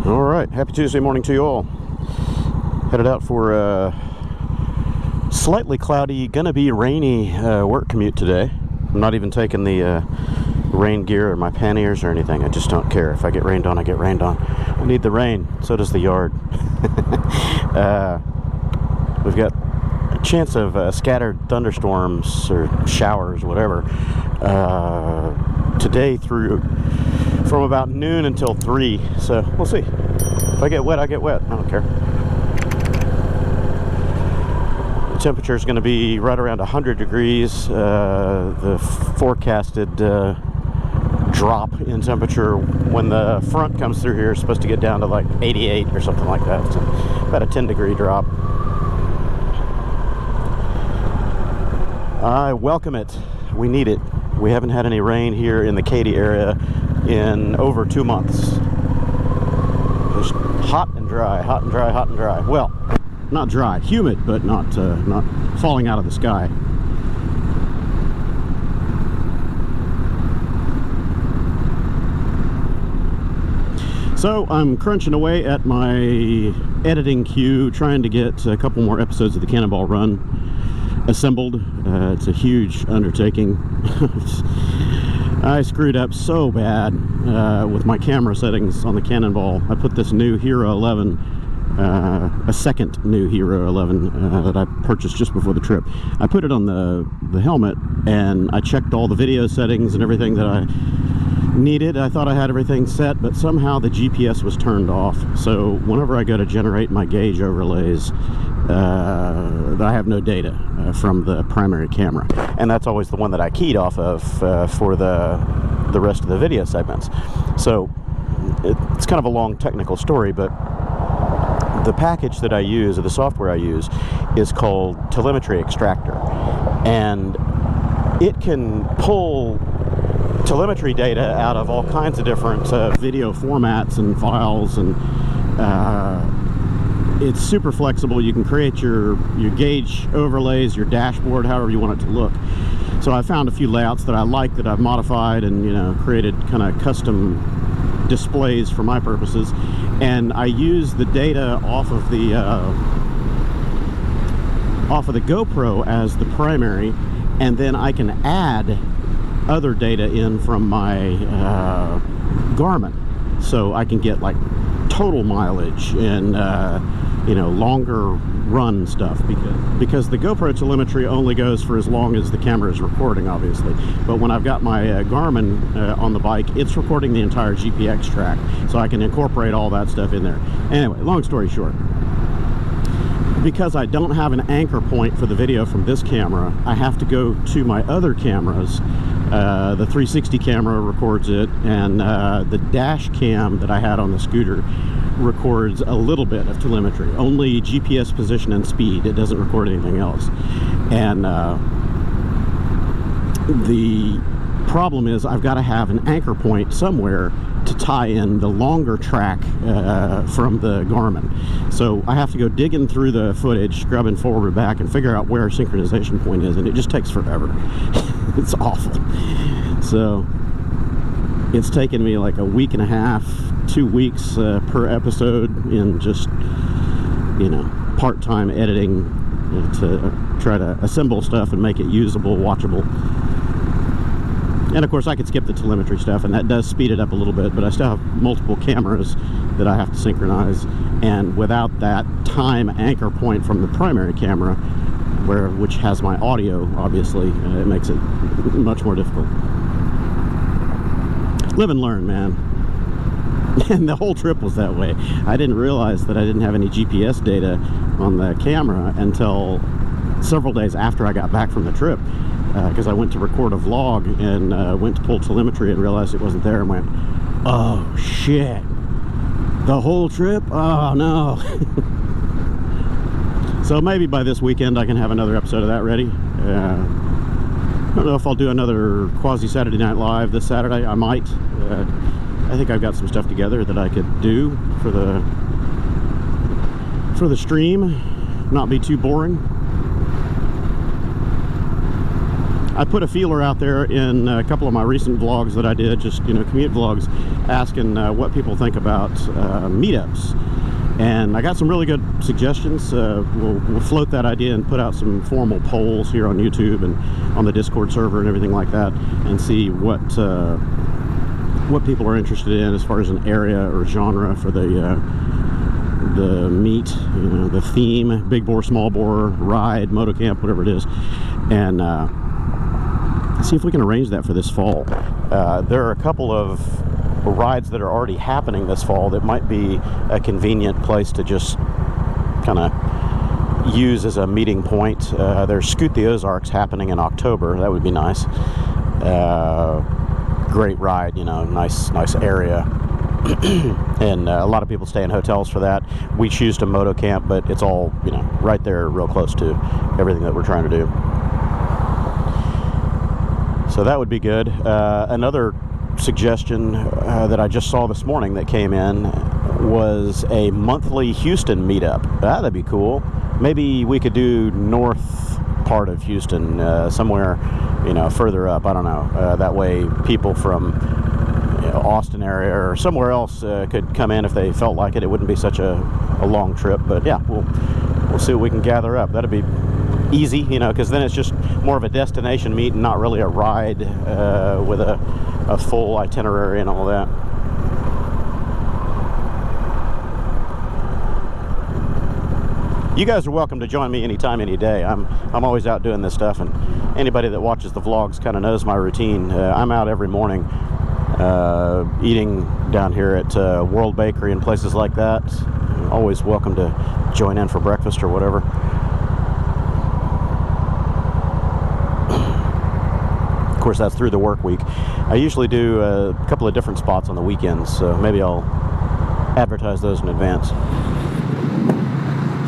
All right, happy Tuesday morning to you all. Headed out for a slightly cloudy, gonna be rainy work commute today. I'm not even taking the rain gear or my panniers or anything. I just don't care. If I get rained on, I get rained on. I need the rain. So does the yard. We've got a chance of scattered thunderstorms or showers, whatever, today through from about noon until 3. So we'll see. If I get wet, I get wet. I don't care. The temperature is going to be right around 100 degrees. The forecasted drop in temperature when the front comes through here is supposed to get down to like 88 or something like that. So about a 10-degree drop. I welcome it. We need it. We haven't had any rain here in the Katy area in over 2 months. Just hot and dry, hot and dry, hot and dry. Well, not dry, humid, but not falling out of the sky. So I'm crunching away at my editing queue, trying to get a couple more episodes of the Cannonball run assembled. It's a huge undertaking. I screwed up so bad with my camera settings on the Cannonball. I put this new Hero 11, a second new Hero 11 that I purchased just before the trip. I put it on the helmet, and I checked all the video settings and everything that I needed. I thought I had everything set, but somehow the GPS was turned off. So whenever I go to generate my gauge overlays, I have no data from the primary camera, and that's always the one that I keyed off of for the rest of the video segments. So it's kind of a long technical story, but the package that I use, or the software I use, is called Telemetry Extractor, and it can pull telemetry data out of all kinds of different video formats and files, and it's super flexible. You can create your gauge overlays, your dashboard, however you want it to look. So I found a few layouts that I like, that I've modified and, you know, created kind of custom displays for my purposes. And I use the data off of the GoPro as the primary, and then I can add other data in from my Garmin, so I can get like total mileage and you know, longer run stuff, because the GoPro telemetry only goes for as long as the camera is recording, obviously. But when I've got my Garmin on the bike, it's recording the entire GPX track, so I can incorporate all that stuff in there. Anyway, long story short, because I don't have an anchor point for the video from this camera, I have to go to my other cameras. The 360 camera records it, and the dash cam that I had on the scooter records a little bit of telemetry, only GPS position and speed. It doesn't record anything else. And the problem is I've got to have an anchor point somewhere to tie in the longer track from the Garmin. So I have to go digging through the footage, scrubbing forward and back, and figure out where a synchronization point is, and it just takes forever. It's awful. So it's taken me like a week and a half, 2 weeks per episode in just, you know, part-time editing to try to assemble stuff and make it usable, watchable. And of course I could skip the telemetry stuff, and that does speed it up a little bit, but I still have multiple cameras that I have to synchronize, and without that time anchor point from the primary camera, which has my audio, obviously, it makes it much more difficult. Live and learn, man. And the whole trip was that way. I didn't realize that I didn't have any GPS data on the camera until several days after I got back from the trip, because I went to record a vlog and went to pull telemetry and realized it wasn't there, and went, oh shit, the whole trip? Oh no. So maybe by this weekend I can have another episode of that ready. I don't know if I'll do another Quasi Saturday Night Live this Saturday. I might. I think I've got some stuff together that I could do for the stream, not be too boring. I put a feeler out there in a couple of my recent vlogs that I did, just, you know, commute vlogs, asking what people think about meetups. And I got some really good suggestions. We'll float that idea and put out some formal polls here on YouTube and on the Discord server and everything like that, and see what people are interested in as far as an area or genre for the meet, the theme, big bore, small bore, ride, motocamp, whatever it is, and see if we can arrange that for this fall. There are a couple of rides that are already happening this fall that might be a convenient place to just kind of use as a meeting point. There's Scoot the Ozarks happening in October. That would be nice. Great ride, nice area. And a lot of people stay in hotels for that. We choose to moto camp, but it's all right there, real close to everything that we're trying to do. So that would be good. Another suggestion that I just saw this morning that came in was a monthly Houston meetup. That'd be cool. Maybe we could do north part of Houston, somewhere further up. I don't know. That way people from Austin area or somewhere else could come in if they felt like it. It wouldn't be such a long trip, but yeah, we'll see what we can gather up. That'd be easy, because then it's just more of a destination meet and not really a ride with a full itinerary and all that. You guys are welcome to join me anytime, any day. I'm always out doing this stuff, and anybody that watches the vlogs kind of knows my routine. I'm out every morning eating down here at World Bakery and places like that. Always welcome to join in for breakfast or whatever. Of course, that's through the work week. I usually do a couple of different spots on the weekends, so maybe I'll advertise those in advance.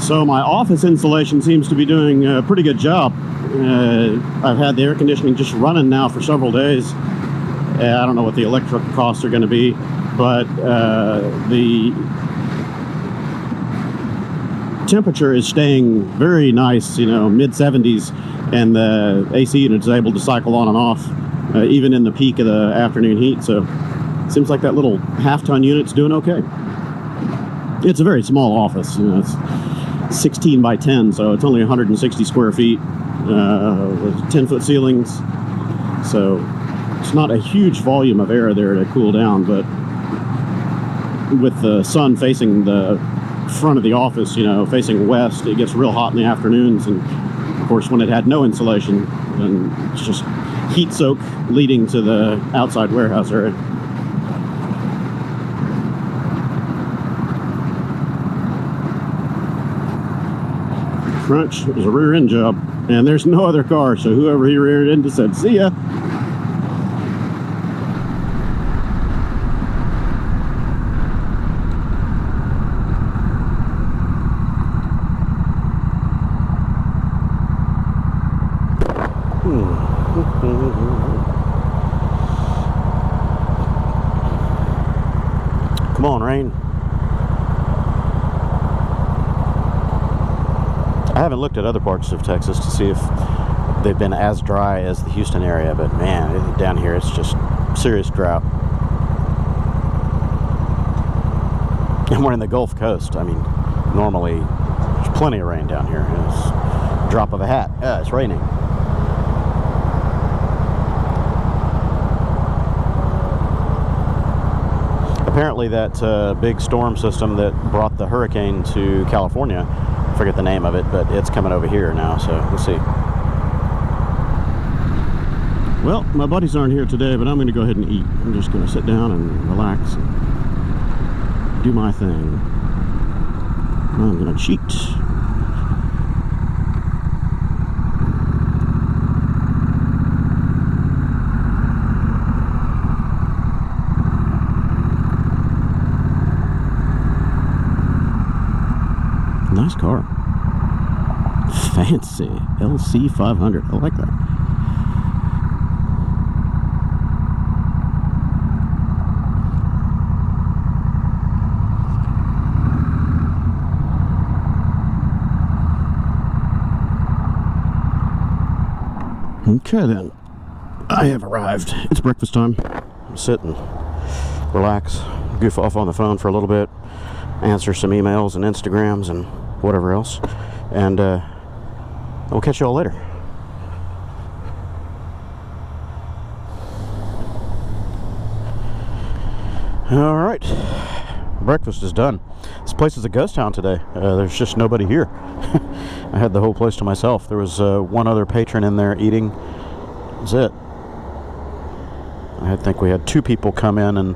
So my office insulation seems to be doing a pretty good job. I've had the air conditioning just running now for several days. I don't know what the electric costs are going to be, but the temperature is staying very nice, mid 70s, and the AC unit is able to cycle on and off even in the peak of the afternoon heat. So it seems like that little half-ton unit's doing okay. It's a very small office. It's 16 by 10, so it's only 160 square feet with 10-foot ceilings. So it's not a huge volume of air there to cool down, but with the sun facing the front of the office, facing west, it gets real hot in the afternoons. And of course, when it had no insulation, then it's just heat soak leading to the outside warehouse area. Crunch, it was a rear end job, and there's no other car, so whoever he reared into said, "See ya." Come on, rain. I haven't looked at other parts of Texas to see if they've been as dry as the Houston area, but man, down here it's just serious drought. And we're in the Gulf Coast. I mean, normally there's plenty of rain down here. It's a drop of a hat. It's raining. Apparently that big storm system that brought the hurricane to California, I forget the name of it, but it's coming over here now, so we'll see. Well, my buddies aren't here today, but I'm going to go ahead and eat. I'm just going to sit down and relax and do my thing. I'm going to cheat. Nice car. Fancy. LC 500. I like that. Okay then. I have arrived. It's breakfast time. I'm sitting relax, goof off on the phone for a little bit, answer some emails and Instagrams and whatever else, and we'll catch you all later. All right, breakfast is done. This place is a ghost town today. There's just nobody here. I had the whole place to myself. There was one other patron in there eating. That's it. I think we had 2 people come in and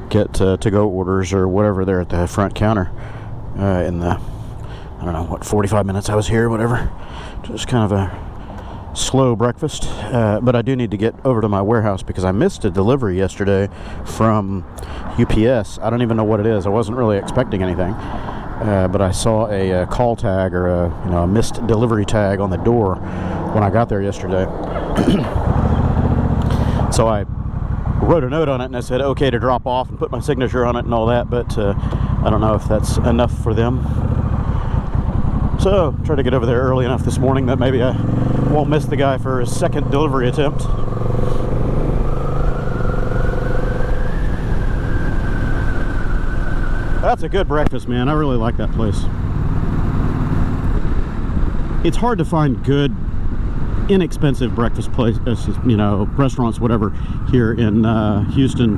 get to-go orders or whatever there at the front counter in the, I don't know, what, 45 minutes I was here, whatever. Just kind of a slow breakfast, but I do need to get over to my warehouse because I missed a delivery yesterday from UPS. I don't even know what it is. I wasn't really expecting anything, but I saw a call tag or a missed delivery tag on the door when I got there yesterday. So I wrote a note on it and I said okay to drop off and put my signature on it and all that, but I don't know if that's enough for them. So try to get over there early enough this morning that maybe I won't miss the guy for his second delivery attempt. That's a good breakfast, man. I really like that place. It's hard to find good, inexpensive breakfast places, restaurants, whatever, here in Houston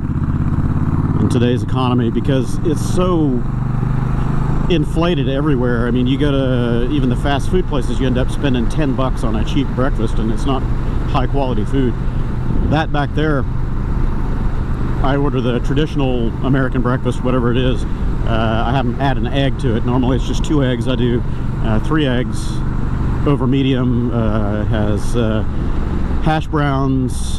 in today's economy because it's so inflated everywhere. I mean, you go to even the fast food places, you end up spending $10 on a cheap breakfast, and it's not high quality food. That back there, I order the traditional American breakfast, whatever it is. I haven't added an egg to it. Normally it's just 2 eggs. I do 3 eggs over medium. Has hash browns,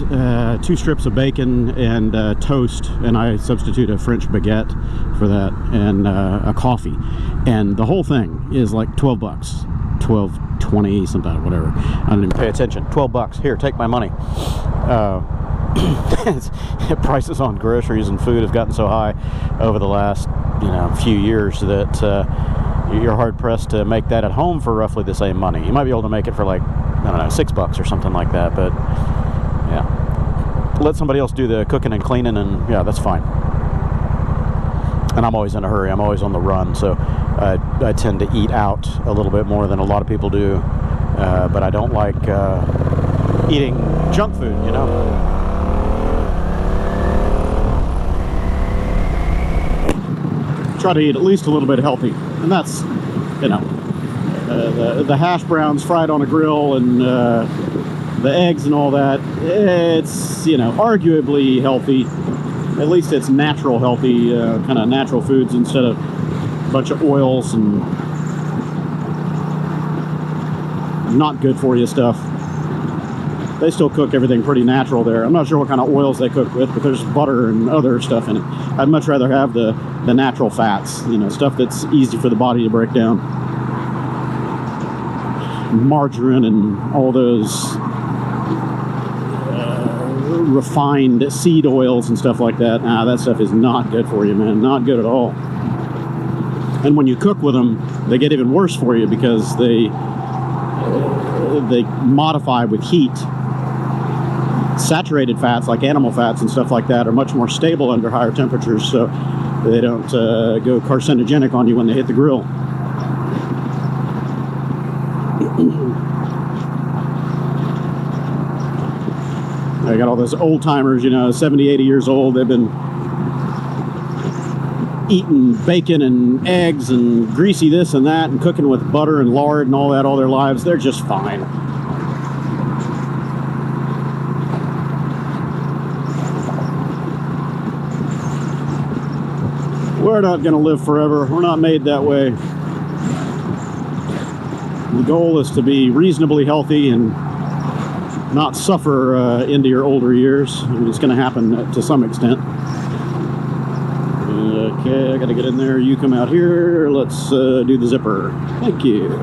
2 strips of bacon, and toast, and I substitute a French baguette for that, and a coffee, and the whole thing is like $12, $12.20, something, whatever. I don't even pay attention. $12. Here, take my money. Prices on groceries and food have gotten so high over the last few years that you're hard pressed to make that at home for roughly the same money. You might be able to make it for like, I don't know, $6 or something like that, but yeah, let somebody else do the cooking and cleaning, and yeah, that's fine. And I'm always in a hurry. I'm always on the run, so I tend to eat out a little bit more than a lot of people do, but I don't like eating junk food, Try to eat at least a little bit healthy, and that's the hash browns fried on a grill and the eggs and all that. It's arguably healthy. At least it's natural healthy, kind of natural foods instead of a bunch of oils and not good for you stuff. They still cook everything pretty natural there. I'm not sure what kind of oils they cook with, but there's butter and other stuff in it. I'd much rather have the natural fats, stuff that's easy for the body to break down. Margarine and all those refined seed oils and stuff like that. That stuff is not good for you, man. Not good at all. And when you cook with them, they get even worse for you because they modify with heat. Saturated fats like animal fats and stuff like that are much more stable under higher temperatures, so they don't go carcinogenic on you when they hit the grill. I got all those old timers, 70, 80 years old. They've been eating bacon and eggs and greasy this and that and cooking with butter and lard and all that all their lives. They're just fine. We're not going to live forever. We're not made that way. The goal is to be reasonably healthy and not suffer into your older years. It's going to happen to some extent. Okay, I got to get in there. You come out here. Let's do the zipper. Thank you.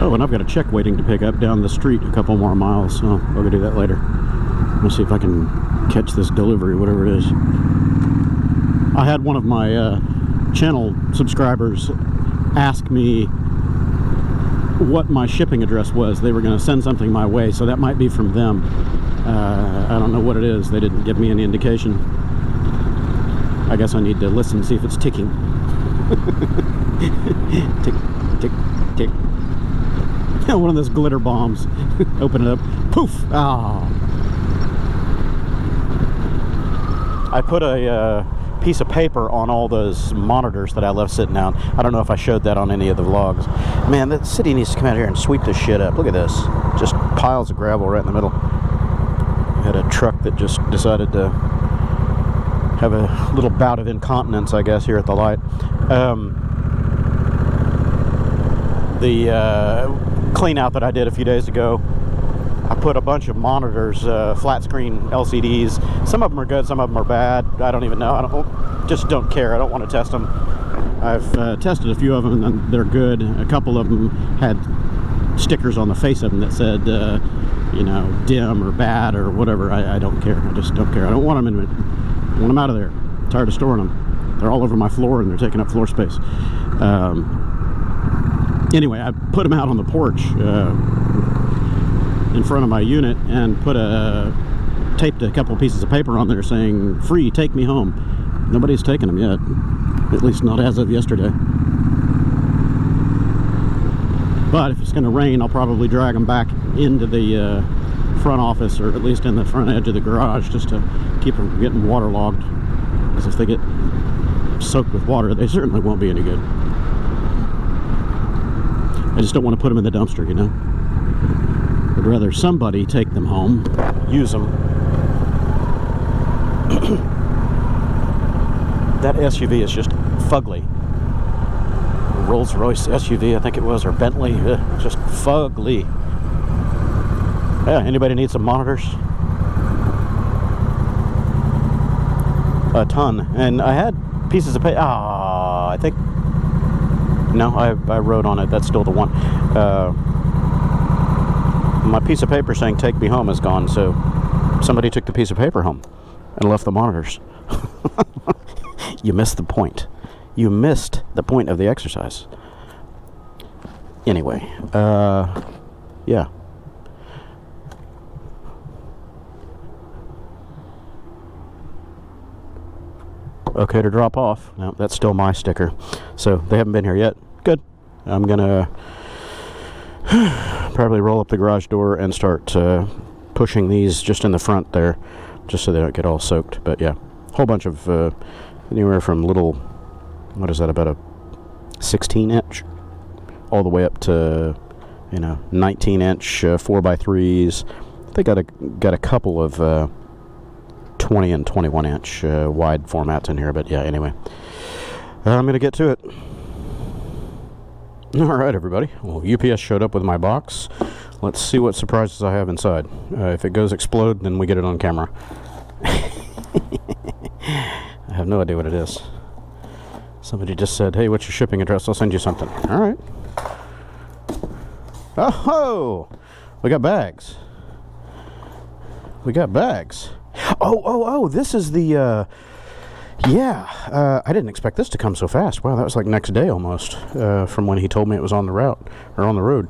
Oh, and I've got a check waiting to pick up down the street a couple more miles, so we're going to do that later. Let's see if I can catch this delivery, whatever it is. I had one of my channel subscribers ask me what my shipping address was. They were going to send something my way, so that might be from them. I don't know what it is. They didn't give me any indication. I guess I need to listen, see if it's ticking. Tick, tick, tick. One of those glitter bombs. Open it up. Poof! Ah. I put a piece of paper on all those monitors that I left sitting down. I don't know if I showed that on any of the vlogs. Man, the city needs to come out here and sweep this shit up. Look at this. Just piles of gravel right in the middle. Had a truck that just decided to have a little bout of incontinence, I guess, here at the light. The clean out that I did a few days ago, I put a bunch of monitors, flat screen LCDs. Some of them are good, some of them are bad. I don't even know. Just don't care. I don't want to test them. I've tested a few of them and they're good. A couple of them had stickers on the face of them that said, you know, dim or bad or whatever. I don't care. I just don't care. I don't want them in it. I want them out of there. I'm tired of storing them. They're all over my floor and they're taking up floor space. Anyway, I put them out on the porch in front of my unit and taped a couple pieces of paper on there saying, "Free, take me home." Nobody's taken them yet. At least not as of yesterday. But if it's going to rain, I'll probably drag them back into the front office, or at least in the front edge of the garage, just to keep them from getting waterlogged. Because if they get soaked with water, they certainly won't be any good. I just don't want to put them in the dumpster, you know. I'd rather somebody take them home, use them. That SUV is just fugly. Rolls-Royce SUV, I think it was, or Bentley, just fugly. Yeah, anybody need some monitors? A ton. And I had pieces of paper. I think, no, I wrote on it. That's still the one. My piece of paper saying "take me home" is gone, so somebody took the piece of paper home and left the monitors. You missed the point. You missed the point of the exercise. Anyway, yeah. Okay to drop off. No, that's still my sticker. So they haven't been here yet. Good. I'm gonna probably roll up the garage door and start pushing these just in the front there, just so they don't get all soaked. But yeah, whole bunch of anywhere from little, what is that, about a 16-inch all the way up to, you know, 19-inch 4x3s. They got a couple of 20 and 21-inch wide formats in here, but yeah, anyway, I'm gonna get to it. All right, everybody. Well, UPS showed up with my box. Let's see what surprises I have inside. If it goes explode, then we get it on camera. I have no idea what it is. Somebody just said, "Hey, what's your shipping address? I'll send you something." All right. Oh, we got bags. We got bags. Oh, this is the, yeah, I didn't expect this to come so fast. Wow, that was like next day almost, from when he told me it was on the route, or on the road.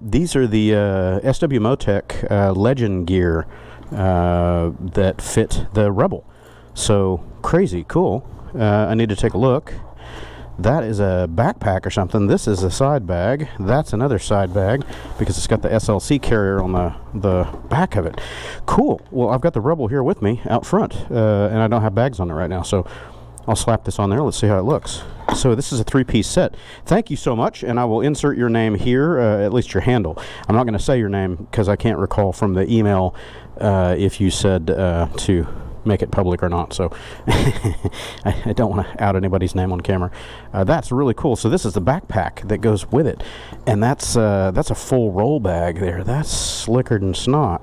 These are the SW-MOTECH Legend gear that fit the Rebel. So, crazy cool. I need to take a look. That is a backpack or something. This is a side bag. That's another side bag because it's got the SLC carrier on the back of it. Cool. Well, I've got the Rebel here with me out front, and I don't have bags on it right now, so I'll slap this on there. Let's see how it looks. So this is a 3-piece set. Thank you so much, and I will insert your name here, at least your handle. I'm not going to say your name because I can't recall from the email if you said to make it public or not, so I don't want to out anybody's name on camera. That's really cool. So this is the backpack that goes with it, and that's a full roll bag there. That's slicker than snot.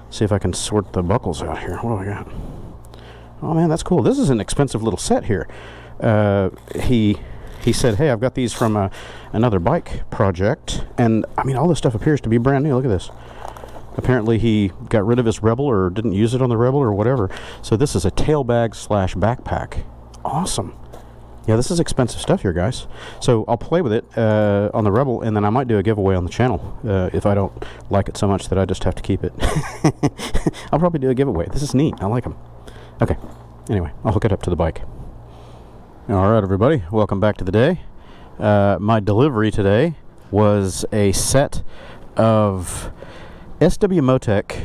See if I can sort the buckles out here. What do I got? Oh man, that's cool. This is an expensive little set here. He said, "Hey, I've got these from another bike project," and I mean, all this stuff appears to be brand new. Look at this. Apparently he got rid of his Rebel or didn't use it on the Rebel or whatever. So this is a tail bag / backpack. Awesome. Yeah, this is expensive stuff here, guys. So I'll play with it on the Rebel, and then I might do a giveaway on the channel if I don't like it so much that I just have to keep it. I'll probably do a giveaway. This is neat. I like them. Okay. Anyway, I'll hook it up to the bike. All right, everybody. Welcome back to the day. My delivery today was a set of SW-MOTECH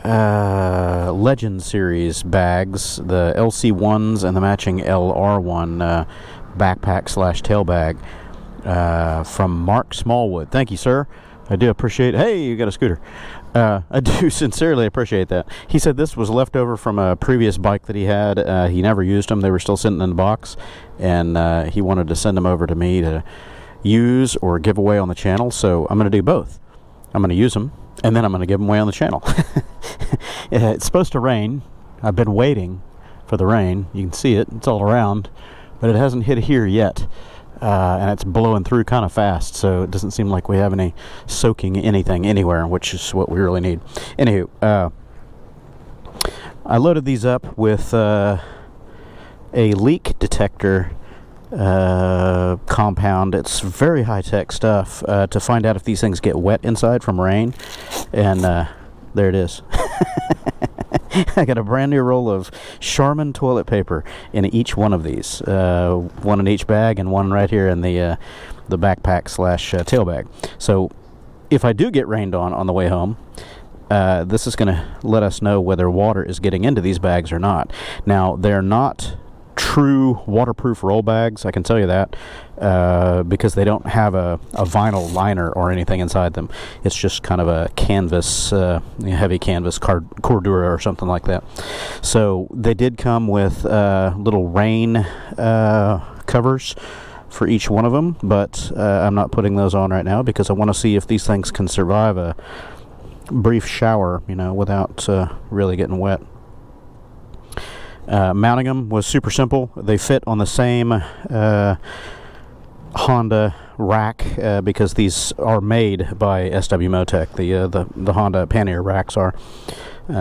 Legend Series bags, the LC1s and the matching LR1 backpack / tail bag from Mark Smallwood. Thank you, sir. I do appreciate. Hey, you got a scooter. I do sincerely appreciate that. He said this was left over from a previous bike that he had. He never used them. They were still sitting in the box, and he wanted to send them over to me to use or give away on the channel. So I'm going to do both. I'm going to use them, and then I'm going to give them away on the channel. It's supposed to rain. I've been waiting for the rain. You can see it. It's all around, but it hasn't hit here yet. And it's blowing through kind of fast, so it doesn't seem like we have any soaking anything anywhere, which is what we really need. Anywho, I loaded these up with a leak detector compound. It's very high-tech stuff to find out if these things get wet inside from rain, and there it is. I got a brand new roll of Charmin toilet paper in each one of these, one in each bag and one right here in the backpack / tail bag. So if I do get rained on the way home, this is going to let us know whether water is getting into these bags or not. Now, they're not true waterproof roll bags, I can tell you that, because they don't have a vinyl liner or anything inside them. It's just kind of a canvas, heavy canvas cordura or something like that. So they did come with little rain covers for each one of them, but I'm not putting those on right now because I want to see if these things can survive a brief shower, without really getting wet. Mounting them was super simple. They fit on the same Honda rack because these are made by SW-MOTECH. The Honda pannier racks are.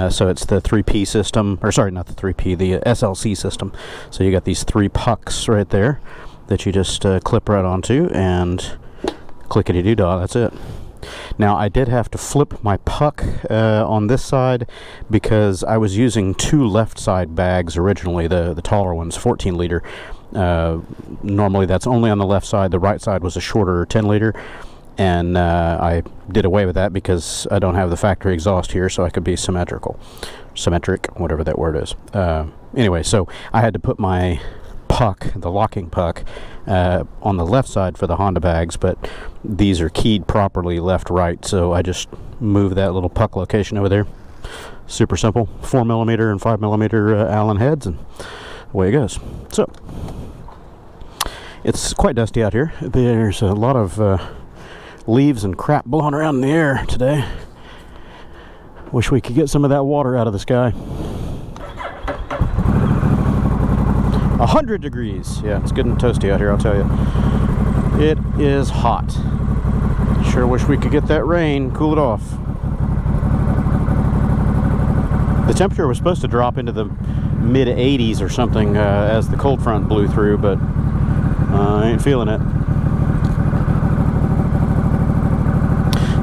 So it's the 3P system, or sorry, not the 3P, the SLC system. So you got these 3 pucks right there that you just clip right onto, and clickety-doo-dah, that's it. Now, I did have to flip my puck on this side because I was using 2 left side bags originally, the taller ones, 14 liter. Normally that's only on the left side. The right side was a shorter 10 liter, and I did away with that because I don't have the factory exhaust here, so I could be symmetric, whatever that word is. Anyway, so I had to put my puck, the locking puck, on the left side for the Honda bags, but these are keyed properly left-right, so I just moved that little puck location over there. Super simple, 4mm and 5mm Allen heads, and away it goes. So it's quite dusty out here. There's a lot of leaves and crap blowing around in the air today. Wish we could get some of that water out of the sky. 100 degrees. Yeah, it's good and toasty out here, I'll tell you. It is hot. Sure wish we could get that rain, cool it off. The temperature was supposed to drop into the mid 80s or something as the cold front blew through, but I ain't feeling it.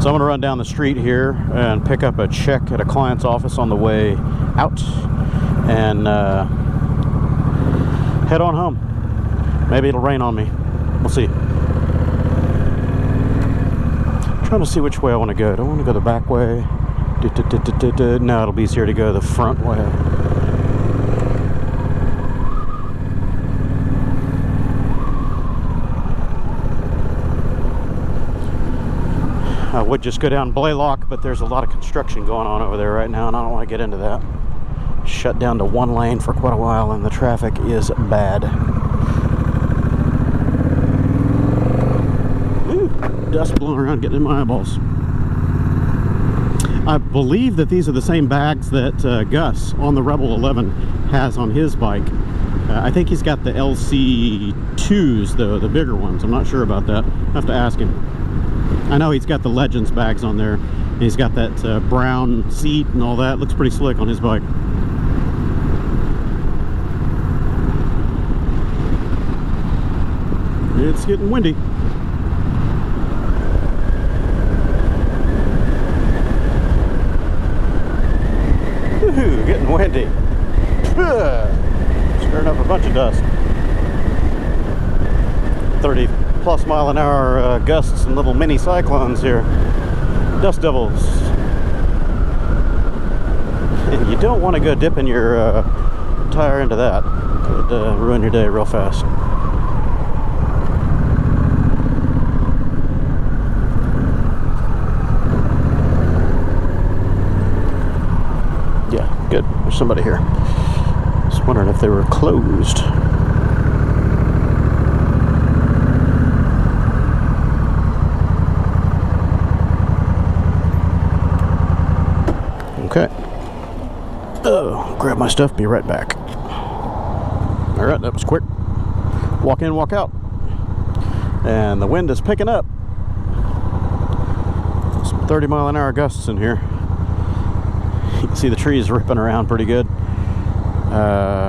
So I'm going to run down the street here and pick up a check at a client's office on the way out, and head on home. Maybe it'll rain on me. We'll see. I'm trying to see which way I want to go. Do I want to go the back way? No, it'll be easier to go the front way. I would just go down Blaylock, but there's a lot of construction going on over there right now, and I don't want to get into that. Shut down to 1 lane for quite a while, and the traffic is bad. Ooh, dust blowing around, getting in my eyeballs. I believe that these are the same bags that Gus on the Rebel 11 has on his bike. I think he's got the LC2s, though, the bigger ones. I'm not sure about that. I have to ask him. I know he's got the Legends bags on there. He's got that brown seat and all that. Looks pretty slick on his bike. It's getting windy. Woohoo, getting windy. Stirring up a bunch of dust. 30+ mile an hour gusts and little mini cyclones here. Dust devils. And you don't want to go dipping your tire into that. It would ruin your day real fast. Yeah, good. There's somebody here. Just wondering if they were closed. Okay. Oh, grab my stuff, be right back. Alright, that was quick. Walk in, walk out. And the wind is picking up. Some 30 mile an hour gusts in here. You can see the trees ripping around pretty good.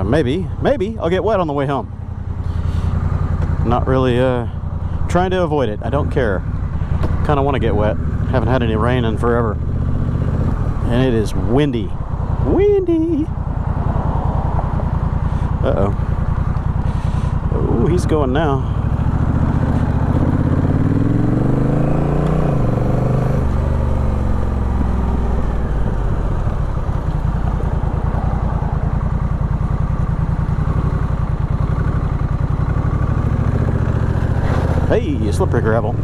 Maybe I'll get wet on the way home. Not really trying to avoid it. I don't care. Kind of want to get wet. Haven't had any rain in forever. And it is windy. Windy! Uh-oh. Oh, he's going now. Hey, slippery gravel.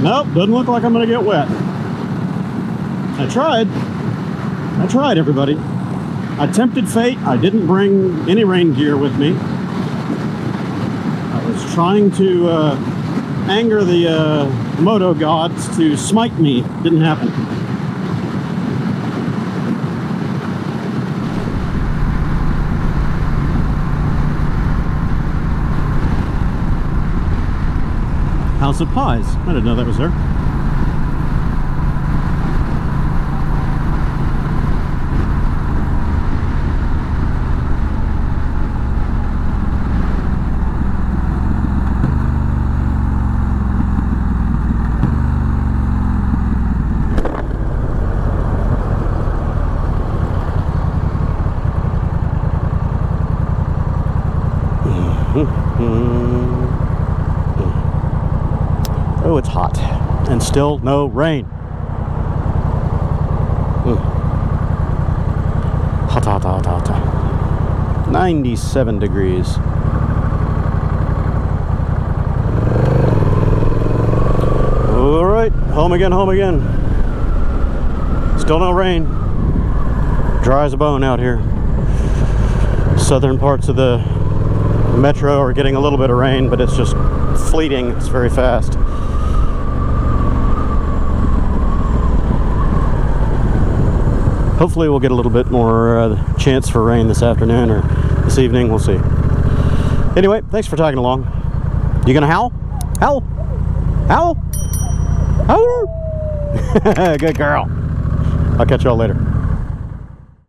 Nope, doesn't look like I'm going to get wet. I tried, everybody. I tempted fate. I didn't bring any rain gear with me. I was trying to anger the moto gods to smite me. Didn't happen. House of Pies. I didn't know that was there. Oh, it's hot. And still no rain. Hot, hot, hot, hot. 97 degrees. All right, home again, home again. Still no rain. Dry as a bone out here. Southern parts of the metro are getting a little bit of rain, but it's just fleeting. It's very fast. Hopefully we'll get a little bit more chance for rain this afternoon or this evening. We'll see. Anyway, thanks for tagging along. You gonna howl? Howl? Howl? Howl? Good girl. I'll catch y'all later.